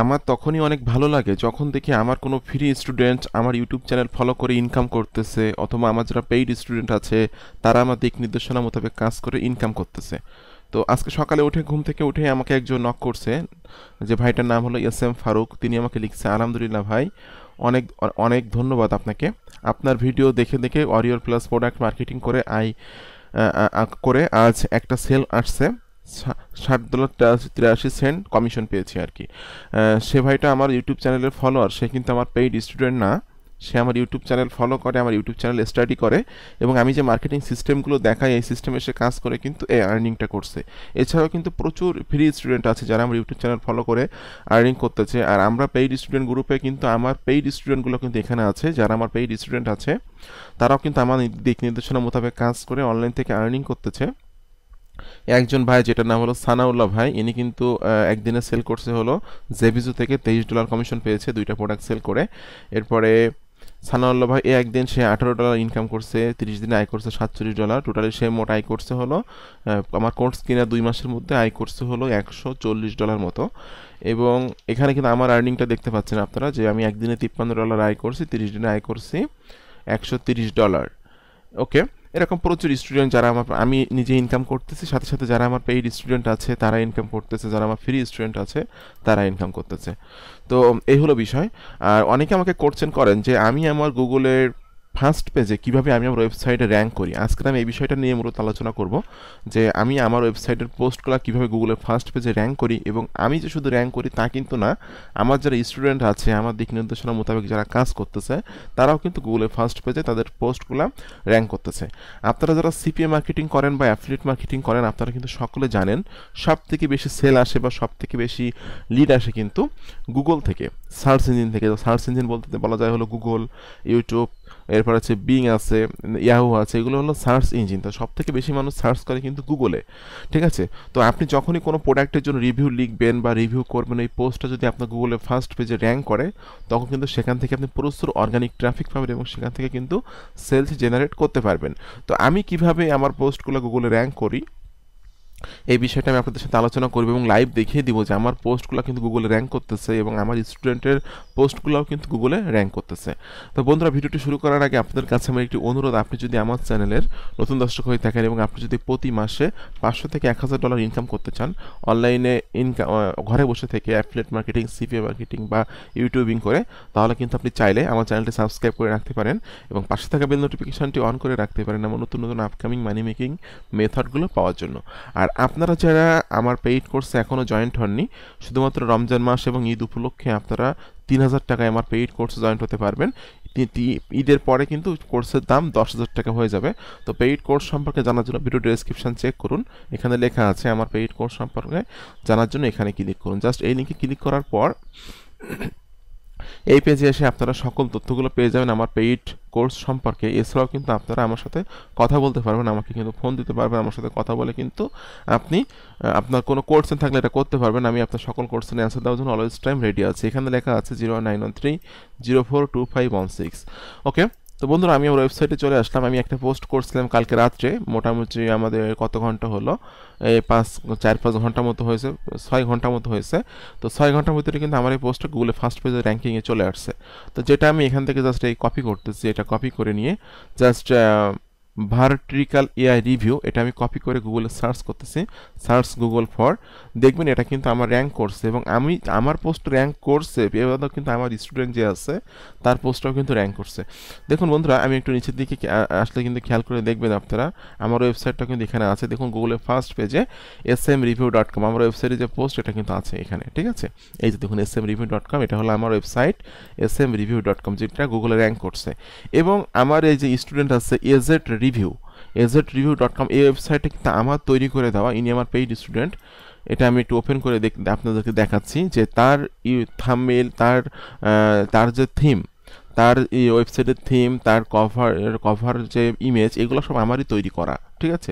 আমার তখনই অনেক ভালো লাগে যখন দেখি আমার কোনো ফ্রি স্টুডেন্ট আমার ইউটিউব চ্যানেল ফলো করে ইনকাম করতেছে, অথবা আমার যারা পেইড স্টুডেন্ট আছে তারা আমার দিক নির্দেশনা মোতাবেক কাজ করে ইনকাম করতেছে। তো আজকে সকালে উঠে ঘুম থেকে উঠে আমাকে একজন নক করছে, যে ভাইটার নাম হলো এস এম ফারুক। তিনি আমাকে লিখছে, আলহামদুলিল্লাহ ভাই, অনেক অনেক ধন্যবাদ আপনাকে। আপনার ভিডিও দেখে দেখে অরিওর প্লাস প্রোডাক্ট মার্কেটিং করে করে আজ একটা সেল আসছে, $60.83 কমিশন পেয়েছি আর কি। সে ভাইটা আমার ইউটিউব চ্যানেলের ফলোয়ার, সে কিন্তু আমার পেইড স্টুডেন্ট না। সে আমার ইউটিউব চ্যানেল ফলো করে, আমার ইউটিউব চ্যানেল স্টাডি করে, এবং আমি যে মার্কেটিং সিস্টেমগুলো দেখাই এই সিস্টেমে সে কাজ করে কিন্তু এই আর্নিংটা করছে। এছাড়াও কিন্তু প্রচুর ফ্রি স্টুডেন্ট আছে যারা আমার ইউটিউব চ্যানেল ফলো করে আর্নিং করতেছে। আর আমরা পেইড স্টুডেন্ট গ্রুপে কিন্তু আমার পেইড স্টুডেন্টগুলো কিন্তু এখানে আছে, যারা আমার পেইড স্টুডেন্ট আছে তারাও কিন্তু আমার দিক নির্দেশনা মোতাবেক কাজ করে অনলাইন থেকে আর্নিং করতেছে। একজন ভাই যেটার নাম হলো সানাউল্লাহ ভাই, ইনি কিন্তু একদিনে সেল করছে হলো জেবিজু থেকে $23 কমিশন পেয়েছে 2টা প্রোডাক্ট সেল করে। এরপরে সানাউল্লাহ ভাই একদিন সে $18 ইনকাম করছে, 30 দিনে আয় করছে $47। টোটালি সে মোট আয় করছে হলো আমার কোর্স কিনা 2 মাসের মধ্যে আয় করছে হলো $140 মতো। এবং এখানে কিন্তু আমার আর্নিংটা দেখতে পাচ্ছেন আপনারা, যে আমি একদিনে $53 আয় করছি, 30 দিনে আয় করছি $130। ওকে, এরকম প্রচুর স্টুডেন্ট যারা আমি নিজে ইনকাম করতেছি, সাথে সাথে যারা আমার পেইড স্টুডেন্ট আছে তারা ইনকাম করতেছে, যারা আমার ফ্রি স্টুডেন্ট আছে তারা ইনকাম করতেছে। তো এই হলো বিষয়। আর অনেকে আমাকে কোশ্চেন করেন যে আমি আমার গুগলের ফার্স্ট পেজে কিভাবে আমি আমার ওয়েবসাইটে র্যাঙ্ক করি। আজকে আমি এই বিষয়টা নিয়ে মূলত আলোচনা করব, যে আমি আমার ওয়েবসাইটের পোস্টগুলো কিভাবে গুগলের ফার্স্ট পেজে র্যাঙ্ক করি। এবং আমি যে শুধু র্যাঙ্ক করি তা কিন্তু না, আমার যারা স্টুডেন্ট আছে, আমার দিক নির্দেশনা মোতাবেক যারা কাজ করতেছে তারাও কিন্তু গুগলের ফার্স্ট পেজে তাদের পোস্টগুলো র্যাঙ্ক করতেছে। আপনারা যারা সিপিএ মার্কেটিং করেন বা অ্যাফিলিয়েট মার্কেটিং করেন, আপনারা কিন্তু সকলে জানেন সব থেকে বেশি সেল আসে বা সব থেকে বেশি লিড আসে কিন্তু গুগল থেকে, সার্চ ইঞ্জিন থেকে। সার্চ ইঞ্জিন বলতে বলা যায় হলো গুগল, ইউটিউব, এরপর আছে বিং আছে, ইয়াহু আছে, এগুলো হলো সার্চ ইঞ্জিন। তো সব থেকে বেশি মানুষ সার্চ করে কিন্তু গুগলে, ঠিক আছে। তো আপনি যখনই কোনো প্রোডাক্টের জন্য রিভিউ লিখবেন বা রিভিউ করবেন, এই পোস্টটা যদি আপনার গুগলে ফার্স্ট পেজে র্যাঙ্ক করে, তখন কিন্তু সেখান থেকে আপনি প্রচুর অর্গানিক ট্রাফিক পাবেন এবং সেখান থেকে কিন্তু সেলস জেনারেট করতে পারবেন। তো আমি কিভাবে আমার পোস্টগুলো গুগলে র্যাঙ্ক করি এই বিষয়টা আমি আপনাদের সাথে আলোচনা করব এবং লাইভ দেখিয়ে দিব যে আমার পোস্টগুলো কিন্তু গুগলে র্যাঙ্ক করতেছে এবং আমার স্টুডেন্টের পোস্টগুলোও কিন্তু গুগলে র্যাঙ্ক করতেছে। তো বন্ধুরা, ভিডিওটি শুরু করার আগে আপনাদের কাছে আমার একটি অনুরোধ, আপনি যদি আমার চ্যানেলের নতুন দর্শক হয়ে থাকেন এবং আপনি যদি প্রতি মাসে $500 থেকে $1000 ইনকাম করতে চান অনলাইনে, ঘরে বসে থেকে অ্যাফিলিয়েট মার্কেটিং, সিপিএ মার্কেটিং বা ইউটিউবিং করে, তাহলে কিন্তু আপনি চাইলে আমার চ্যানেলটি সাবস্ক্রাইব করে রাখতে পারেন এবং পাশে থাকা বেল নোটিফিকেশনটি অন করে রাখতে পারেন আমার নতুন নতুন আপকামিং মানি মেকিং মেথডগুলো পাওয়ার জন্য। আর আপনারা যারা আমার পেইড কোর্সে এখনও জয়েন্ট হননি, শুধুমাত্র রমজান মাস এবং ঈদ উপলক্ষে আপনারা 3000 টাকায় আমার পেইড কোর্সে জয়েন্ট হতে পারবেন। ঈদের পরে কিন্তু কোর্সের দাম 10,000 টাকা হয়ে যাবে। তো পেইড কোর্স সম্পর্কে জানার জন্য ভিডিও ডেসক্রিপশন চেক করুন, এখানে লেখা আছে আমার পেইড কোর্স সম্পর্কে জানার জন্য এখানে ক্লিক করুন। জাস্ট এই লিঙ্কে ক্লিক করার পর এই পেজে এসে আপনারা সকল তথ্যগুলো পেয়ে যাবেন আমার পেইড কোর্স সম্পর্কে। এছাড়াও কিন্তু আপনারা আমার সাথে কথা বলতে পারবেন, আমাকে কিন্তু ফোন দিতে পারবেন, আমার সাথে কথা বলে কিন্তু আপনি আপনার কোনো কোর্সেন থাকলে এটা করতে পারবেন। আমি আপনার সকল কোর্সের অ্যান্সার দেওয়ার জন্য অলওয়েজ টাইম রেডি আছে। এখানে লেখা আছে 0913042516। ওকে, তো বন্ধুরা, আমি আমার ওয়েবসাইটে চলে আসলাম। আমি একটা পোস্ট করছিলাম কালকে রাত্রে, মোটামুটি আমাদের কত ঘন্টা হলো, এই 4-5 ঘন্টা মতো হয়েছে, 6 ঘন্টা মতো হয়েছে। তো 6 ঘন্টার ভিতরে কিন্তু আমার এই পোস্টটা গুগলে ফার্স্ট পেজে র্যাঙ্কিংয়ে চলে আসছে। তো যেটা আমি এখান থেকে জাস্ট এই কপি করতেছি, এটা কপি করে নিয়ে জাস্ট ভার্টিক্যাল এআই রিভিউ, এটা আমি কপি করে গুগলে সার্চ করতেছি, সার্চ গুগল ফর, দেখবেন এটা কিন্তু আমার র্যাঙ্ক করছে এবং আমি আমার পোস্ট র্যাঙ্ক করছে, এবার কিন্তু আমার স্টুডেন্ট যে আছে তার পোস্টটাও কিন্তু র্যাঙ্ক করছে। দেখুন বন্ধুরা, আমি একটু নিচের দিকে আসলে কিন্তু খেয়াল করে দেখবেন আপনারা, আমার ওয়েবসাইটটা কিন্তু এখানে আছে। দেখুন গুগলের ফার্স্ট পেজে smreview.com, আমার ওয়েবসাইটে যে পোস্ট এটা কিন্তু আছে এখানে, ঠিক আছে। এই যে দেখুন smreview.com, এটা হলো আমার ওয়েবসাইট smreview.com, যেটা গুগলে র্যাঙ্ক করছে। এবং আমার এই যে স্টুডেন্ট আছে AZreview.com, এই ওয়েবসাইটটা কিন্তু আমার তৈরি করে দেওয়া, ইনি আমার পেইড স্টুডেন্ট। এটা আমি একটু ওপেন করে আপনাদেরকে দেখাচ্ছি যে তার থাম্বনেইল, তার যে থিম, তার এই ওয়েবসাইটের থিম, তার কভার যে ইমেজ, এগুলো সব আমারই তৈরি করা, ঠিক আছে।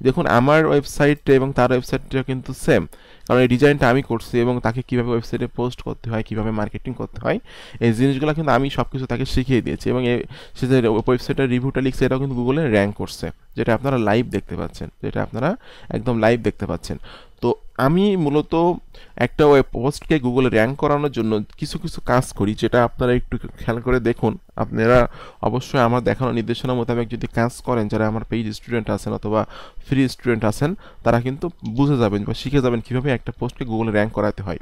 দেখুন আমার ওয়েবসাইট এবং তার ওয়েবসাইটটা কিন্তু সেম, কারণ এই ডিজাইনটা আমি করছি এবং তাকে কীভাবে ওয়েবসাইটে পোস্ট করতে হয়, কীভাবে মার্কেটিং করতে হয়, এই জিনিসগুলো কিন্তু আমি সব কিছু তাকে শিখিয়ে দিয়েছি। এবং সে যে ওয়েবসাইটের রিভিউটা লিখছে এটাও কিন্তু গুগলে র্যাঙ্ক করছে, যেটা আপনারা লাইভ দেখতে পাচ্ছেন, যেটা আপনারা একদম লাইভ দেখতে পাচ্ছেন। তো আমি মূলত একটা ওয়েব পোস্টকে গুগলে র্যাঙ্ক করানোর জন্য কিছু কিছু কাজ করি, যেটা আপনারা একটু খেয়াল করে দেখুন। আপনারা অবশ্যই আমার দেখানো নির্দেশনা মোতাবেক যদি কাজ করেন, যারা আমার পেইড স্টুডেন্ট আছেন অথবা ফ্রি স্টুডেন্ট আছেন, তারা কিন্তু বুঝে যাবেন বা শিখে যাবেন কীভাবে একটা পোস্টকে গুগলে র্যাঙ্ক করাতে হয়।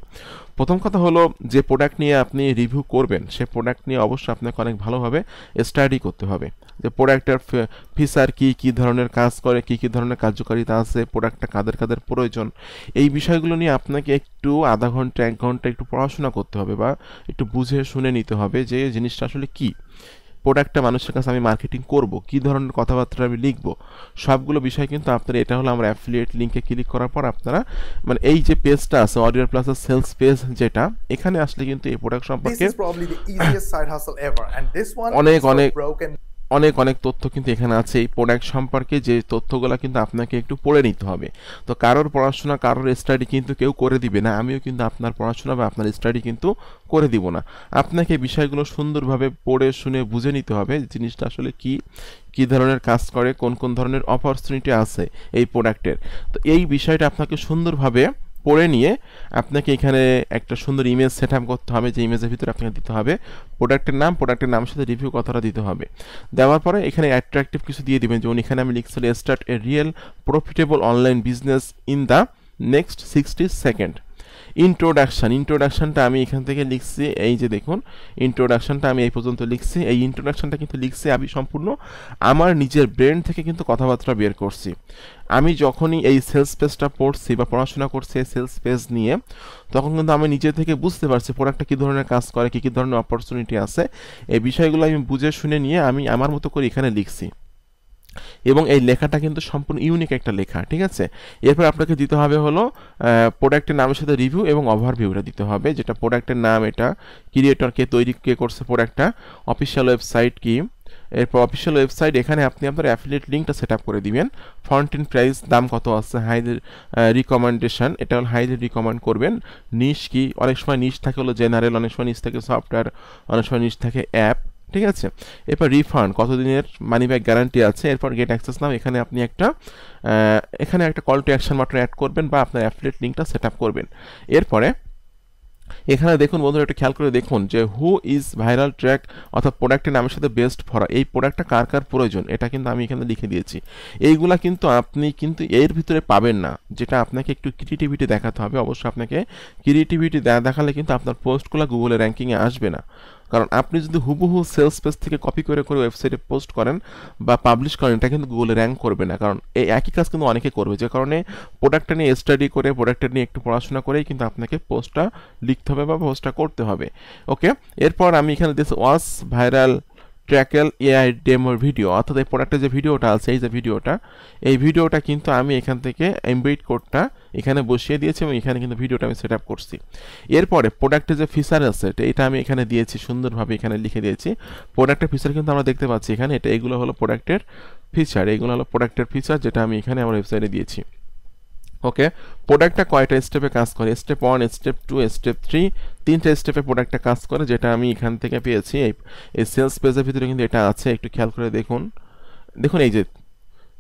প্রথম কথা হলো, যে প্রোডাক্ট নিয়ে আপনি রিভিউ করবেন সে প্রোডাক্ট নিয়ে অবশ্যই আপনাকে অনেক ভালোভাবে স্টাডি করতে হবে, যে প্রোডাক্টের ফিচার কী, কী ধরনের কাজ করে, কী কী ধরনের কার্যকারিতা আছে, প্রোডাক্টটা কাদের কাদের প্রয়োজন, এই বিষয়গুলো নিয়ে আপনাকে একটু আধা ঘন্টা 1 ঘন্টা একটু পড়াশোনা করতে হবে বা একটু বুঝে শুনে নিতে হবে যে জিনিসটা আসলে কী। প্রোডাক্টটা মানুষের কাছে আমি মার্কেটিং করব, কী ধরনের কথাবার্তা আমি লিখব, সবগুলো বিষয় কিন্তু আপনারা, এটা হলো আমার অ্যাফিলিয়েট লিঙ্কে ক্লিক করার পর আপনারা মানে এই যে পেজটা আছে অডিও প্লাসের সেলস পেজ, যেটা এখানে আসলে কিন্তু এই প্রোডাক্ট সম্পর্কে অনেক অনেক অনেক অনেক তথ্য কিন্তু এখানে আছে এই প্রোডাক্ট সম্পর্কে, যে তথ্যগুলো কিন্তু আপনাকে একটু পড়ে নিতে হবে। তো কারোর পড়াশোনা, কারোর স্টাডি কিন্তু কেউ করে দিবে না, আমিও কিন্তু আপনার পড়াশোনা বা আপনার স্টাডি কিন্তু করে দিব না। আপনাকে বিষয়গুলো সুন্দরভাবে পড়ে শুনে বুঝে নিতে হবে জিনিসটা আসলে কি, কী ধরনের কাজ করে, কোন কোন ধরনের অপরচুনিটি আছে এই প্রোডাক্টের। তো এই বিষয়টা আপনাকে সুন্দরভাবে পড়ে নিয়ে আপনাকে এখানে একটা সুন্দর ইমেজ সেট আপ করতে হবে, যে ইমেজের ভিতরে আপনাকে দিতে হবে প্রোডাক্টের নাম, প্রোডাক্টের নামের সাথে রিভিউ কথাটা দিতে হবে। দেওয়ার পরে এখানে অ্যাট্রাকটিভ কিছু দিয়ে দিবেন, যেমন এখানে আমি লিখছি start a real profitable online business in the next 60 second. ইন্ট্রোডাকশানটা আমি এখান থেকে লিখছি, এই যে দেখুন ইন্ট্রোডাকশানটা আমি এই পর্যন্ত লিখছি। এই ইন্ট্রোডাকশানটা কিন্তু লিখছি আমি সম্পূর্ণ আমার নিজের ব্রেন থেকে কিন্তু কথাবার্তা বের করছি। আমি যখনই এই সেলস পেজটা পড়ছি বা পড়াশোনা করছি এই সেলস পেজ নিয়ে, তখন কিন্তু আমি নিজে থেকে বুঝতে পারছি প্রোডাক্টটা কী ধরনের কাজ করে, কী কী ধরনের অপরচুনিটি আছে, এই বিষয়গুলো আমি বুঝে শুনে নিয়ে আমি আমার মতো করে এখানে লিখছি। এবং এই লেখাটা কিন্তু সম্পূর্ণ ইউনিক একটা লেখা, ঠিক আছে। এরপর আপনাকে দিতে হবে হলো প্রোডাক্টের নামের সাথে রিভিউ এবং ওভারভিউটা দিতে হবে, যেটা প্রোডাক্টের নাম, এটা ক্রিয়েটর কে তৈরি, কে করছে প্রোডাক্টটা, অফিসিয়াল ওয়েবসাইট কি, এরপর অফিসিয়াল ওয়েবসাইট, এখানে আপনি আপনার অ্যাফিলিয়েট লিঙ্কটা সেট আপ করে দিবেন, ফন্ট এন্ড প্রাইস, দাম কত আছে, হাইদের রিকমেন্ডেশন, এটা হলো হাইদের রিকমেন্ড করবেন, নিশ কি, অনেক সময় নিশ থাকে হলো জেনারেল, অনেক সময় নিশ থাকে সফটওয়্যার, অনেক সময় নিশ থাকে অ্যাপ, ঠিক আছে। এরপর রিফান্ড, কতদিনের মানি ব্যাক গ্যারান্টি আছে, এরপর গেট অ্যাক্সেস নাও, এখানে আপনি এখানে একটা call to action button add করবেন বা আপনার অ্যাফিলিয়েট লিঙ্কটা সেট আপ করবেন। এরপরে এখানে দেখুন বন্ধুরা, একটু খেয়াল করে দেখুন যে হু ইজ ভাইরাল ট্র্যাক, অর্থাৎ প্রোডাক্টের নামের সাথে বেস্ট ফর, এই প্রোডাক্টটা কার কার প্রয়োজন, এটা কিন্তু আমি এখানে লিখে দিয়েছি। এইগুলা কিন্তু আপনি কিন্তু এর ভিতরে পাবেন না, যেটা আপনাকে একটু ক্রিয়েটিভিটি দেখাতে হবে। অবশ্যই আপনাকে ক্রিয়েটিভিটি দেখালে কিন্তু আপনার পোস্টগুলো গুগলে র্যাঙ্কিংয়ে আসবে না। কারণ আপনি যদি হুবহু সেলস পেজ থেকে কপি করে করে ওয়েবসাইটে পোস্ট করেন বা পাবলিশ করেন, এটা কিন্তু গুগলে র্যাঙ্ক করবে না। কারণ এই একই কাজ কিন্তু অনেকে করবে, যে কারণে প্রোডাক্টটা নিয়ে স্টাডি করে, প্রোডাক্টটা নিয়ে একটু পড়াশোনা করেই কিন্তু আপনাকে পোস্টটা লিখতে হবে বা পোস্টটা করতে হবে। ওকে, এরপর আমি এখানে দিয়েছি ওয়াচ ভাইরাল ট্র্যাকেল এআই ডেমোর ভিডিও, অর্থাৎ এই প্রোডাক্টের যে ভিডিওটা আছে, এই যে এই ভিডিওটা কিন্তু আমি এখান থেকে এমবেড কোডটা এখানে বসিয়ে দিয়েছি এবং এখানে কিন্তু ভিডিওটা আমি সেট আপ করছি। এরপরে প্রোডাক্টের যে ফিচার আছে এটা আমি এখানে দিয়েছি, সুন্দরভাবে এখানে লিখে দিয়েছি। প্রোডাক্টের ফিচার কিন্তু আমরা দেখতে পাচ্ছি এখানে, এগুলো হলো প্রোডাক্টের ফিচার, এইগুলো হলো প্রোডাক্টের ফিচার, যেটা আমি এখানে আমার ওয়েবসাইটে দিয়েছি। ওকে, প্রোডাক্টটা কয়টা স্টেপে কাজ করে, স্টেপ 1, স্টেপ 2, স্টেপ 3, 3টে স্টেপে প্রোডাক্টটা কাজ করে, যেটা আমি এখান থেকে পেয়েছি। এই সেলস পেজের ভিতরে কিন্তু এটা আছে, একটু খেয়াল করে দেখুন। এই যে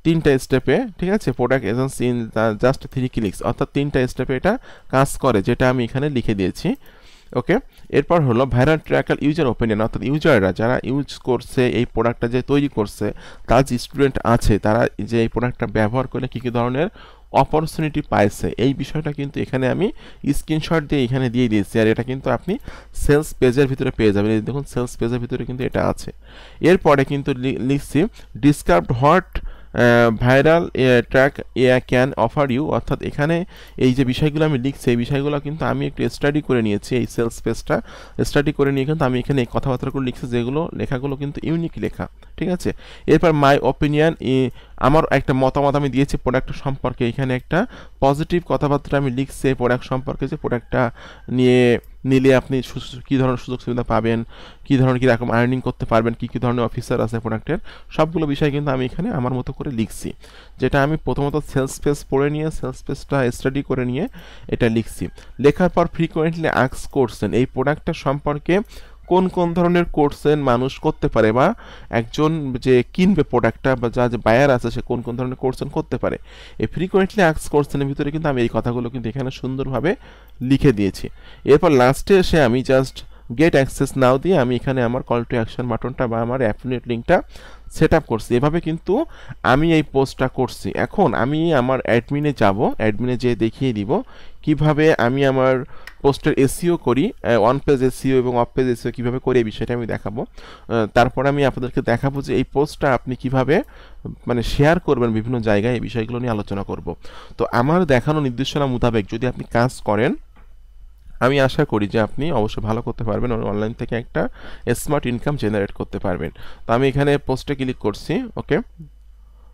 3টা স্টেপে, ঠিক আছে, product agency in just 3 clicks, অর্থাৎ 3টা স্টেপে এটা কাজ করে, যেটা আমি এখানে লিখে দিয়েছি। ওকে, এরপর হলো ভাইরাল ট্র্যাকাল ইউজার ওপিনিয়ন, অর্থাৎ ইউজাররা যারা ইউজ করছে এই প্রোডাক্টটা, যে তৈরি করছে, তার যে স্টুডেন্ট আছে, তারা যে এই প্রোডাক্টটা ব্যবহার করে কী কী ধরনের অপরচুনিটি পাইছে, এই বিষয়টা কিন্তু এখানে আমি স্ক্রিনশট দিয়ে এখানে দিয়ে দিয়েছি। আর এটা কিন্তু আপনি সেলস পেজের ভিতরে পেয়ে যাবেন, এই দেখুন সেলস পেজের ভিতরে কিন্তু এটা আছে। এরপরে কিন্তু লিখছি described what viral track can offer you, অর্থাৎ এখানে এই যে বিষয়গুলো আমি লিখছি, এই বিষয়গুলো কিন্তু আমি একটু স্টাডি করে নিয়েছি, এই সেলস পেজটা স্টাডি করে নিয়ে কিন্তু আমি এখানে এই কথাবার্তাগুলো লিখছি, যেগুলো লেখাগুলো কিন্তু ইউনিক লেখা, ঠিক আছে। এরপর মাই ওপিনিয়ন, আমার একটা মতামত আমি দিয়েছি প্রোডাক্ট সম্পর্কে, এখানে একটা পজিটিভ কথাবার্তা আমি লিখছি এই প্রোডাক্ট সম্পর্কে, যে প্রোডাক্টটা নিলে আপনি কী ধরনের সুযোগ সুবিধা পাবেন, কী ধরনের কীরকম আর্নিং করতে পারবেন, কী ধরনের অফিসার আছে প্রোডাক্টের, সবগুলো বিষয় কিন্তু আমি এখানে আমার মতো করে লিখছি, যেটা আমি প্রথমত সেলস পেজ পড়ে নিয়ে, সেলস পেজটা স্টাডি করে নিয়ে এটা লিখছি। লেখার পর ফ্রিকোয়েন্টলি আস্ক করছেন এই প্রোডাক্টটা সম্পর্কে কোন কোন ধরনের কোশ্চেন মানুষ করতে পারে, বা একজন যে কিনবে প্রোডাক্টটা বা যে বায়ার আছে সে কোন কোন ধরনের কোশ্চেন করতে পারে। এই ফ্রিকোয়েন্টলি আস্কড কোশ্চেনের ভিতরে কিন্তু আমি এই কথাগুলো কিন্তু এখানে সুন্দরভাবে লিখে দিয়েছি। এরপর লাস্টে এসে আমি জাস্ট গেট অ্যাক্সেস নাও দিয়ে আমি এখানে আমার কল টু অ্যাকশন বাটনটা বা আমার অ্যাফিলিয়েট লিঙ্কটা সেট আপ করছি। এভাবে কিন্তু আমি এই পোস্টটা করছি। এখন আমি আমার অ্যাডমিনে যাব, অ্যাডমিনে যেয়ে দেখিয়ে দিব কিভাবে আমি আমার পোস্টের এসইও করি, অন পেজ এসইও এবং অফ পেজ এসইও কীভাবে করি এই বিষয়টা আমি দেখাবো। তারপর আমি আপনাদেরকে দেখাবো যে এই পোস্টটা আপনি কিভাবে মানে শেয়ার করবেন বিভিন্ন জায়গায়, এই বিষয়গুলো নিয়ে আলোচনা করব। তো আমার দেখানো নির্দেশনা মোতাবেক যদি আপনি কাজ করেন, আমি আশা করি যে আপনি অবশ্যই ভালো করতে পারবেন, অনলাইন থেকে একটা স্মার্ট ইনকাম জেনারেট করতে পারবেন। তো আমি এখানে পোস্টে ক্লিক করছি। ওকে,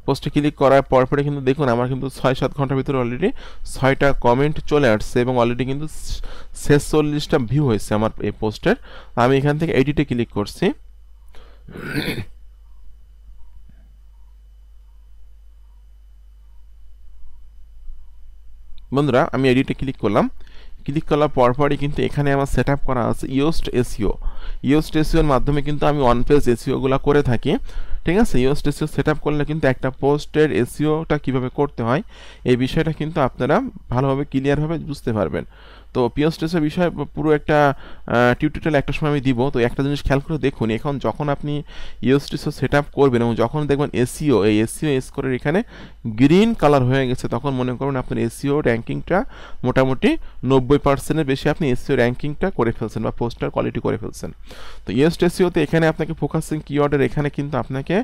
পোস্টে ক্লিক করার পরে কিন্তু দেখুন আমার কিন্তু 6-7 ঘন্টার ভিতরে অলরেডি 6টা কমেন্ট চলে আসছে এবং অলরেডি কিন্তু 46টা ভিউ হয়েছে আমার এই পোস্টের। আমি এখান থেকে এডিটে ক্লিক করছি। বন্ধুরা আমি এডিটে ক্লিক করলাম। ক্লিক করার পরপরই কিন্তু এখানে আমার সেট আপ করা আছে ইয়োস্ট এসইও। ইয়োস্ট এসইওর মাধ্যমে কিন্তু আমি অন পেজ এসইওগুলো করে থাকি। ঠিক আছে, ইয়োস্ট এসইও সেট আপ করলে কিন্তু একটা পোস্টের এসইওটা কীভাবে করতে হয় এই বিষয়টা কিন্তু আপনারা ভালোভাবে ক্লিয়ারভাবে বুঝতে পারবেন। তো ইয়োস্ট এসইও বিষয়ে পুরো একটা টিউটোরিয়াল একটা সময় আমি দিব। তো একটা জিনিস খেয়াল করে দেখুন, এখন যখন আপনি ইয়োস্ট এসইও সেট আপ করবেন এবং যখন দেখবেন এসইও এই এসইও স্কোরের এখানে গ্রিন কালার হয়ে গেছে, তখন মনে করুন আপনার এসইও র্যাঙ্কিংটা মোটামুটি 90%-এর বেশি আপনি এসইও র্যাঙ্কিংটা করে ফেলছেন বা পোস্টার কোয়ালিটি করে ফেলছেন। তো ইয়োস্ট এসইওতে এখানে আপনাকে ফোকাসিং কিওয়ার্ডের এখানে কিন্তু আপনাকে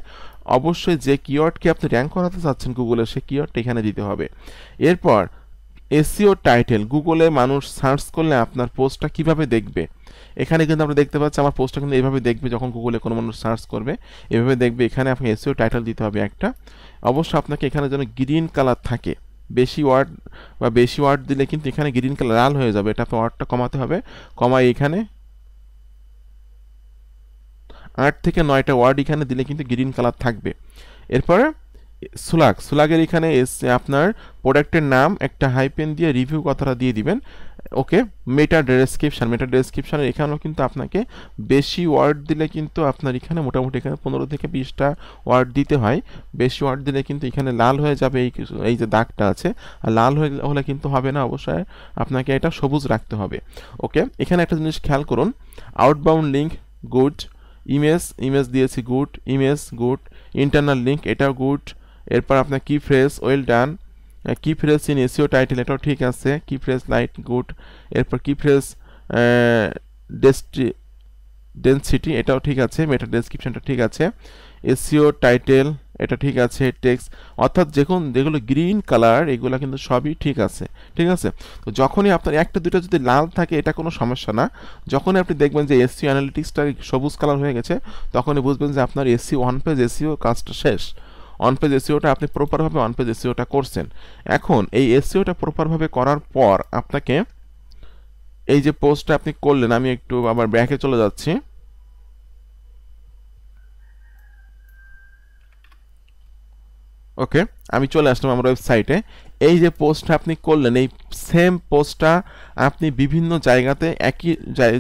অবশ্যই যে কিওয়ার্ডকে আপনি র্যাঙ্ক করাতে চাচ্ছেন গুগলে সেই কিওয়ার্ডটা এখানে দিতে হবে। এরপর এসইও টাইটেল, গুগলে মানুষ সার্চ করলে আপনার পোস্টটা কিভাবে দেখবে, এখানে কিন্তু আমরা দেখতে পাচ্ছি আমার পোস্টটা কিন্তু এইভাবে দেখবে। যখন গুগলে কোনো মানুষ সার্চ করবে এভাবে দেখবে। এখানে আপনি এসইও টাইটেল দিতে হবে একটা। অবশ্যই আপনাকে এখানে যেন গ্রিন কালার থাকে, বেশি ওয়ার্ড দিলে কিন্তু এখানে গ্রিন কালার লাল হয়ে যাবে, এটা আপনি ওয়ার্ডটা কমাতে হবে। কমাই এখানে 8 থেকে 9টা ওয়ার্ড এখানে দিলে কিন্তু গ্রিন কালার থাকবে। এরপরে সুলাগের এখানে আপনার প্রোডাক্টের নাম একটা হাইপেন দিয়ে রিভিউ কথাটা দিয়ে দিবেন। ওকে, মেটা ডেসক্রিপশনের এখানেও কিন্তু আপনাকে বেশি ওয়ার্ড দিলে কিন্তু আপনার এখানে মোটামুটি এখানে 15 থেকে 20টা ওয়ার্ড দিতে হয়। বেশি ওয়ার্ড দিলে কিন্তু এখানে লাল হয়ে যাবে, এই যে দাগটা আছে, আর লাল হলে কিন্তু হবে না, অবশ্যই আপনাকে এটা সবুজ রাখতে হবে। ওকে, এখানে একটা জিনিস খেয়াল করুন, আউটবাউন্ড লিঙ্ক গুড, ইমেজ দিয়েছি good, image good, internal link এটাও গুড। এরপর আপনার কি ফ্রেজ ওয়েল ডান, কি ফ্রেজ ইন এসইও টাইটেল এটাও ঠিক আছে, কি ফ্রেজ লাইট গুড। এরপর কি ফ্রেজ ডেনসিটি এটাও ঠিক আছে, মেটা ডেসক্রিপশনটা ঠিক আছে, এসইও টাইটেল এটা ঠিক আছে, টেক্সট অর্থাৎ যেগুলো গ্রিন কালার এগুলো কিন্তু সবই ঠিক আছে। ঠিক আছে, তো যখনই আপনার একটা দুটো যদি লাল থাকে এটা কোনো সমস্যা না। যখনই আপনি দেখবেন যে এসইও অ্যানালিটিক্সটা সবুজ কালার হয়ে গেছে, তখনই বুঝবেন যে আপনার এসইও অন পেজ এসইও কাজটা শেষ। অন পেজ এসইওটা আপনি প্রপারভাবে অন পেজ এসইওটা করছেন। এখন এই এসইওটা প্রপারভাবে করার পর আপনাকে এই যে পোস্টটা আপনি করলেন, আমি একটু আবার ব্যাকে চলে যাচ্ছি। ওকে, আমি চলে আসলাম আমার ওয়েবসাইটে। এই যে পোস্টটা আপনি করলেন এই সেম পোস্টটা আপনি বিভিন্ন জায়গাতে একই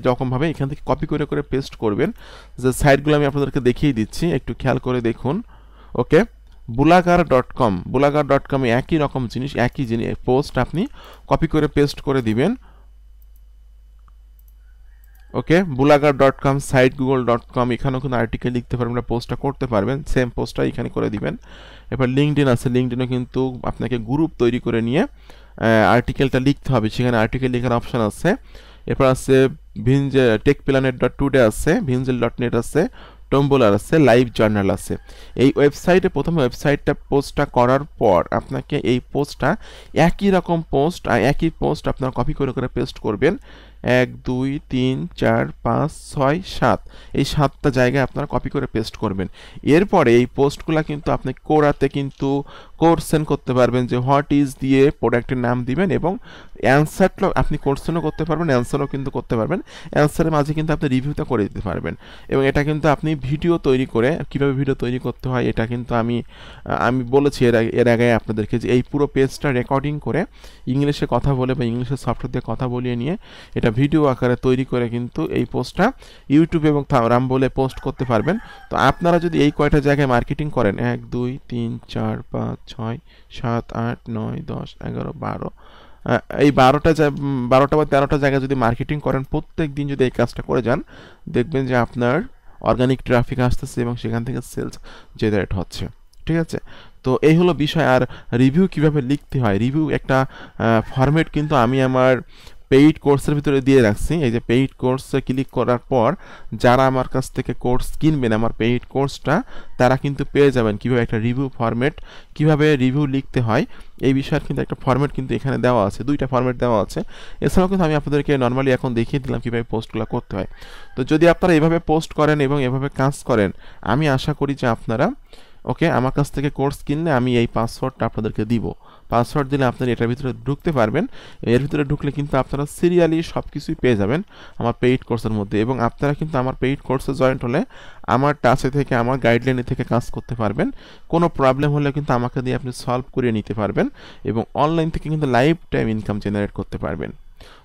রকমভাবে এখান থেকে কপি করে করে পেস্ট করবেন। যে সাইটগুলো আমি আপনাদেরকে দেখিয়ে দিচ্ছি, একটু খেয়াল করে দেখুন। ওকে, বুলাগার.com একই রকম জিনিস, একই পোস্ট আপনি কপি করে পেস্ট করে দিবেন। ওকে, বুলাগার.com সাইট গুগল.com এখানেও কিন্তু আর্টিকেল লিখতে পারবেন, পোস্টটা করতে পারবেন, সেম পোস্টটা এখানে করে দিবেন। এবার লিঙ্কডইন আছে, লিঙ্কডইনও কিন্তু আপনাকে গ্রুপ তৈরি করে নিয়ে আর্টিকেলটা লিখতে হবে, সেখানে আর্টিকেল লেখার অপশান আছে। এরপর আছে techplanet.today আছে, ভিনজেল.net আছে, টম্বলার আছে, লাইভ জার্নাল আছে। এই ওয়েবসাইটে প্রথমে ওয়েবসাইটটা পোস্টটা করার পর আপনাকে এই পোস্টটা একই রকম পোস্ট একই পোস্ট আপনারা কপি করে করে পেস্ট করবেন। 1 2 3 4 5 6 7 এই 7টা জায়গায় আপনারা কপি করে পেস্ট করবেন। এরপরে এই পোস্টগুলো কিন্তু আপনি কোরাতে কিন্তু কোশ্চেন করতে পারবেন, যে হোয়াট ইজ দিয়ে প্রোডাক্টের নাম দিবেন এবং অ্যান্সারটা আপনি কোশ্চেনও করতে পারবেন, অ্যান্সারও কিন্তু করতে পারবেন। অ্যান্সারের মাঝে কিন্তু আপনি রিভিউটা করে দিতে পারবেন। এবং এটা কিন্তু আপনি ভিডিও তৈরি করে, কীভাবে ভিডিও তৈরি করতে হয় এটা কিন্তু আমি বলেছি এর আগে আপনাদেরকে, যে এই পুরো পেজটা রেকর্ডিং করে ইংলিশে কথা বলে বা ইংলিশের সফটওয়্যার দিয়ে কথা বলিয়ে নিয়ে এটা ভিডিও আকারে তৈরি করে কিন্তু এই পোস্টটা ইউটিউব এবং রাম্বলে পোস্ট করতে পারবেন। তো আপনারা যদি এই কয়টা জায়গায় মার্কেটিং করেন 1 2 3 4 5 6 7 8 9 10 11 12 এই 12টা বা 13টা জায়গায় যদি মার্কেটিং করেন, প্রত্যেক দিন যদি এই কাজটা করে যান, দেখবেন যে আপনার অর্গানিক ট্রাফিক আসতেছে এবং সেখান থেকে সেলস জেনারেট হচ্ছে। ঠিক আছে, তো এই হলো বিষয়। আর রিভিউ কিভাবে লিখতে হয়, রিভিউ একটা ফরম্যাট কিন্তু আমি আমার পেইড কোর্সের ভিতরে দিয়ে রাখছি। এই যে পেইড কোর্সে ক্লিক করার পর যারা আমার কাছ থেকে কোর্স কিনবেন, আমার পেইড কোর্সটা, তারা কিন্তু পেয়ে যাবেন কীভাবে একটা রিভিউ ফরম্যাট, কীভাবে রিভিউ লিখতে হয় এই বিষয়ের কিন্তু একটা ফরম্যাট কিন্তু এখানে দেওয়া আছে, 2টা ফরম্যাট দেওয়া আছে। এছাড়াও কিন্তু আমি আপনাদেরকে নর্মালি এখন দেখিয়ে দিলাম কীভাবে পোস্টগুলো করতে হয়। তো যদি আপনারা এভাবে পোস্ট করেন এবং এভাবে কাজ করেন, আমি আশা করি যে আপনারা ওকে আমার কাছ থেকে কোর্স কিনলে আমি এই পাসওয়ার্ডটা আপনাদেরকে দিব। পাসওয়ার্ড দিলে আপনারা এটার ভিতরে ঢুকতে পারবেন। এর ভিতরে ঢুকলে কিন্তু আপনারা সিরিয়ালি সব কিছুই পেয়ে যাবেন আমার পেইড কোর্সের মধ্যে। এবং আপনারা কিন্তু আমার পেইড কোর্সে জয়েন্ট হলে আমার টাচে থেকে, আমার গাইডলাইনে থেকে কাজ করতে পারবেন। কোনো প্রবলেম হলে কিন্তু আমাকে দিয়ে আপনি সলভ করে নিতে পারবেন এবং অনলাইন থেকে কিন্তু লাইফ টাইম ইনকাম জেনারেট করতে পারবেন।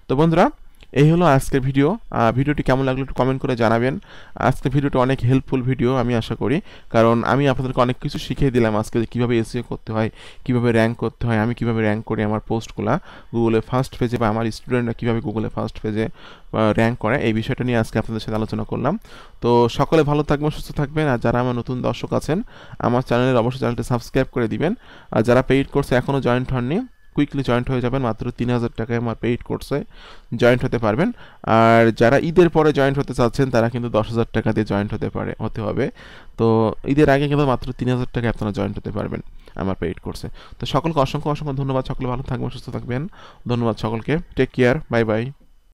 তো বন্ধুরা, এই হলো আজকের ভিডিও। ভিডিওটি কেমন লাগলো একটু কমেন্ট করে জানাবেন। আজকের ভিডিওটা অনেক হেল্পফুল ভিডিও আমি আশা করি, কারণ আমি আপনাদেরকে অনেক কিছু শিখিয়ে দিলাম আজকে, কীভাবে এসইও করতে হয়, কীভাবে র্যাঙ্ক করতে হয়, আমি কীভাবে র্যাঙ্ক করি আমার পোস্টগুলো গুগলে ফার্স্ট পেজে, বা আমার স্টুডেন্টরা কীভাবে গুগলে ফার্স্ট পেজে র্যাঙ্ক করে, এই বিষয়টা নিয়ে আজকে আপনাদের সাথে আলোচনা করলাম। তো সকলে ভালো থাকবেন, সুস্থ থাকবেন। আর যারা আমার নতুন দর্শক আছেন, আমার চ্যানেলের অবশ্যই চ্যানেলটি সাবস্ক্রাইব করে দিবেন। আর যারা পেইড কোর্সে এখনও জয়েন্ট হননি, কুইকলি জয়েন্ট হয়ে যাবেন। মাত্র 3000 টাকায় আমার পেইড কোর্সে জয়েন্ট হতে পারবেন। আর যারা ঈদের পরে জয়েন্ট হতে চাচ্ছেন, তারা কিন্তু 10,000 টাকা দিয়ে জয়েন্ট হতে হবে। তো ঈদের আগে কিন্তু মাত্র 3000 টাকায় আপনারা জয়েন্ট হতে পারবেন আমার পেইড কোর্সে। তো সকলকে অসংখ্য অসংখ্য ধন্যবাদ। সকলে ভালো থাকবেন, সুস্থ থাকবেন। ধন্যবাদ সকলকে। Take care, bye by.